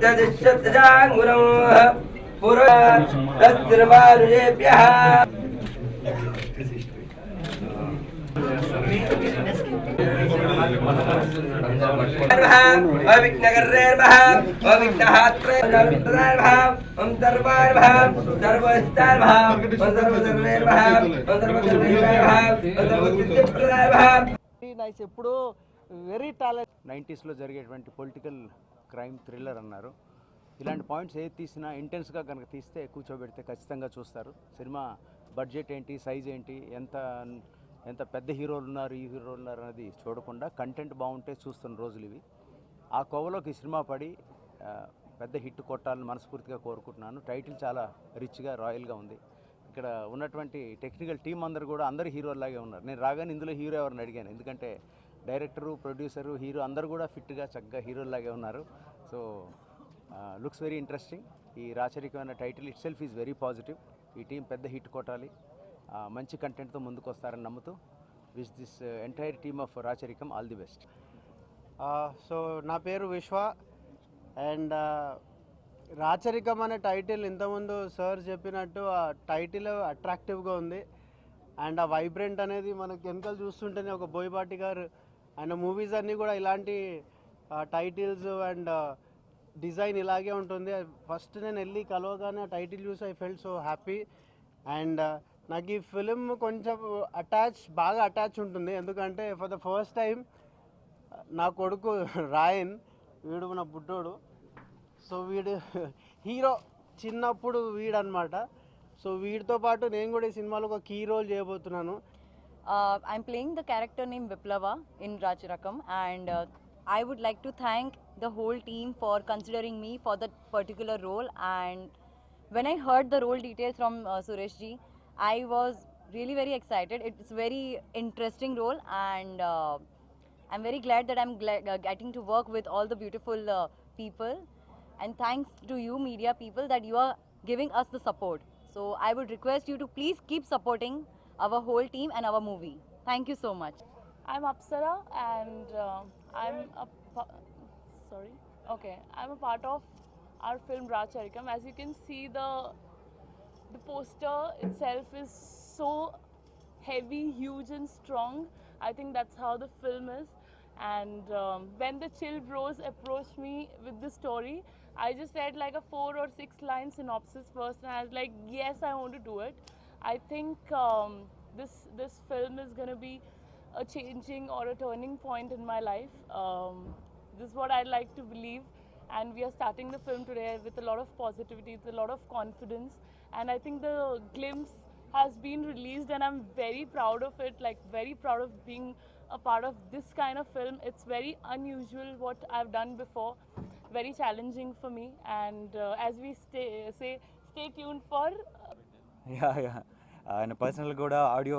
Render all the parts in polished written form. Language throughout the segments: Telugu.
ददिश्यजाङ्गुरं पुरस्तिर्वानुजेभ्यः अविघ्नकर्रेर्वः अविघ्नहात्रेर्वः ओम सर्वार्वः सर्वस्तार्वः ओम सर्वसर्वेर्वः ओम सर्वकर्मेर्वः ओम सर्वसिद्धिप्रदार्वः నైస్ ఎప్పుడు వెరీ టాలెంట్ 90s లో జరిగేటువంటి పొలిటికల్ క్రైమ్ థ్రిల్లర్ అన్నారు. ఇలాంటి పాయింట్స్ ఏది తీసినా ఇంటెన్స్గా కనుక తీస్తే కూర్చోబెడితే ఖచ్చితంగా చూస్తారు. సినిమా బడ్జెట్ ఏంటి, సైజ్ ఏంటి, ఎంత ఎంత పెద్ద హీరోలు ఉన్నారు, ఈ హీరోలు ఉన్నారు అనేది చూడకుండా కంటెంట్ బాగుంటే చూస్తున్న రోజులు ఇవి. ఆ కోవలోకి సినిమా పడి పెద్ద హిట్ కొట్టాలని మనస్ఫూర్తిగా కోరుకుంటున్నాను. టైటిల్ చాలా రిచ్గా రాయల్గా ఉంది. ఇక్కడ ఉన్నటువంటి టెక్నికల్ టీం అందరూ కూడా అందరు హీరోలాగే ఉన్నారు. నేను రాగానే ఇందులో హీరో ఎవరిని అడిగాను, ఎందుకంటే డైరెక్టరు, ప్రొడ్యూసరు, హీరో అందరూ కూడా ఫిట్గా చక్కగా హీరోలాగే ఉన్నారు. So looks very interesting. ఈ రాచరికమైన title itself is very positive. ఈ టీం పెద్ద హిట్ కొట్టాలి, మంచి కంటెంట్తో ముందుకు వస్తారని నమ్ముతూ wish this entire team of Racharikam all the best. So నా పేరు విశ్వ అండ్ రాచరికం అనే టైటిల్ ఇంతకుముందు సార్ చెప్పినట్టు ఆ టైటిల్ అట్రాక్టివ్గా ఉంది. అండ్ ఆ వైబ్రెంట్ అనేది మనకి వెనకాల చూస్తుంటేనే ఒక బోయపాటి గారు ఆయన మూవీస్ అన్నీ కూడా ఇలాంటి టైటిల్స్ అండ్ డిజైన్ ఇలాగే ఉంటుంది. ఫస్ట్ నేను వెళ్ళి కలవగానే ఆ టైటిల్ చూసి I felt so happy. And నాకు ఈ ఫిలిం కొంచెం బాగా అటాచ్ ఉంటుంది. ఎందుకంటే ఫర్ ద ఫస్ట్ టైం నా కొడుకు రాయన్, వీడు నా బుడ్డోడు. సో వీడు హీరో చిన్నప్పుడు వీడనమాట. సో వీడితో పాటు నేను కూడా ఈ సినిమాలో ఒక కీ రోల్ చేయబోతున్నాను. I'm playing the character named Viplava in Racharakam, and I would like to thank the whole team for considering me for that particular role. And when I heard the role details from Suresh ji, I was really very excited. It's very interesting role, and I'm very glad that I'm getting to work with all the beautiful people. And thanks to you media people that you are giving us the support. So I would request you to please keep supporting our whole team and our movie. Thank you so much. I'm Apsara and I'm a part of our film Raacharikam. As you can see, the poster itself is so heavy, huge and strong. I think that's how the film is. And when the Chill Bros approached me with the story, I just read like a 4 or 6 line synopsis first, and I was like, yes, I want to do it. I think this film is going to be a changing or a turning point in my life. This is what I'd like to believe, and we are starting the film today with a lot of positivity, with a lot of confidence, and I think the glimpse has been released and I'm very proud of it, like very proud of being a part of this kind of film. It's very unusual what I've done before, very challenging for me, and as we stay tuned for ఆయన పర్సనల్ కూడా ఆడియో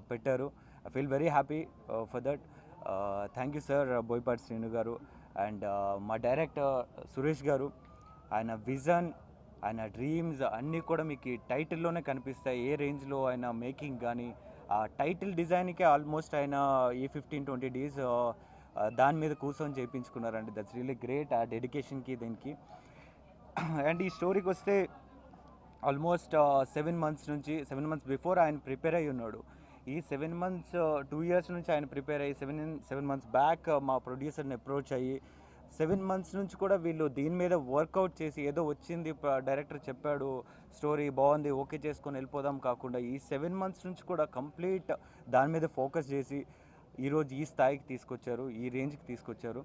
పెట్టారు. I feel very happy for that. Thank you sir Boyapati Srinu గారు అండ్ మా డైరెక్టర్ సురేష్ గారు. ఆయన విజన్, ఆయన డ్రీమ్స్ అన్నీ కూడా మీకు టైటిల్లోనే కనిపిస్తాయి. ఏ రేంజ్లో ఆయన మేకింగ్ కానీ ఆ టైటిల్ డిజైన్కే ఆల్మోస్ట్ ఆయన ఈ 15-20 days దాని మీద కూర్చొని చేయించుకున్నారండి. దట్స్ రియల్లీ గ్రేట్ ఆ డెడికేషన్కి దీనికి. అండ్ ఈ స్టోరీకి వస్తే ఆల్మోస్ట్ 7 months బిఫోర్ ఆయన ప్రిపేర్ అయ్యి ఉన్నాడు. ఈ 7 months 2 years నుంచి ఆయన ప్రిపేర్ అయ్యి 7 months బ్యాక్ మా ప్రొడ్యూసర్ని అప్రోచ్ అయ్యి 7 months నుంచి కూడా వీళ్ళు దీని మీద వర్కౌట్ చేసి ఏదో వచ్చింది డైరెక్టర్ చెప్పాడు స్టోరీ బాగుంది ఓకే చేసుకొని వెళ్ళిపోదాం కాకుండా ఈ 7 months నుంచి కూడా కంప్లీట్ దాని మీద ఫోకస్ చేసి ఈరోజు ఈ స్థాయికి తీసుకొచ్చారు, ఈ రేంజ్కి తీసుకొచ్చారు.